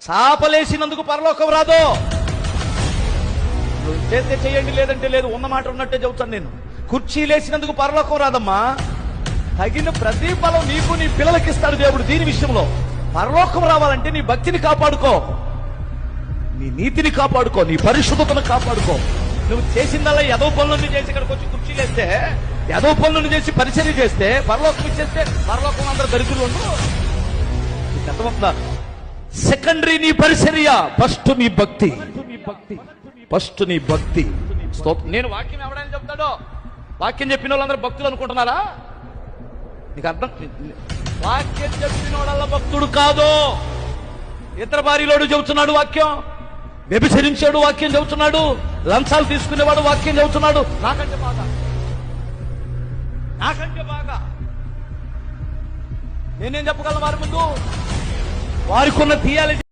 చాపలేసినందుకు పరలోకం రాదు. చేస్తే చేయండి, లేదంటే లేదు. ఉన్న మాట ఉన్నట్టే చెబుతాను నేను. కుర్చీలేసినందుకు పరలోకం రాదమ్మా. తగిన ప్రతిఫలం నీకు నీ పిల్లలకి ఇస్తాడు దేవుడు. దీని విషయంలో పరలోకం రావాలంటే నీ భక్తిని కాపాడుకో, నీ నీతిని కాపాడుకో, నీ పరిశుద్ధతను కాపాడుకో. నువ్వు చేసిందల్లా ఎదవ పనులను చేసి ఇక్కడికి వచ్చి కుర్చీలేస్తే, ఎదవ పనులను చేసి పరిచర్య చేస్తే, పరలోకం ఇచ్చేస్తే పరలోకం అందరూ దరిద్రులు ఉండవు. అర్థమవుతుందా? సెకండరీ నీ పరిచర్య, ఫస్ట్ నీ భక్తి, ఫస్ట్ నీ భక్తి. నేను వాక్యం ఎవడని చెప్తాడో, వాక్యం చెప్పిన వాళ్ళందరూ భక్తులు అనుకుంటున్నారా? నీకు అర్థం? వాక్యం చెప్పిన వాళ్ళ భక్తుడు కాదు. ఇతర భార్యలోడు చెబుతున్నాడు వాక్యం, వ్యభిచరించాడు వాక్యం చెబుతున్నాడు, లంచాలు తీసుకునేవాడు వాక్యం చెబుతున్నాడు. నాకంటే బాగా నేనేం చెప్పగలను వారి ముందు? వారికి ఉన్న థియాలజీ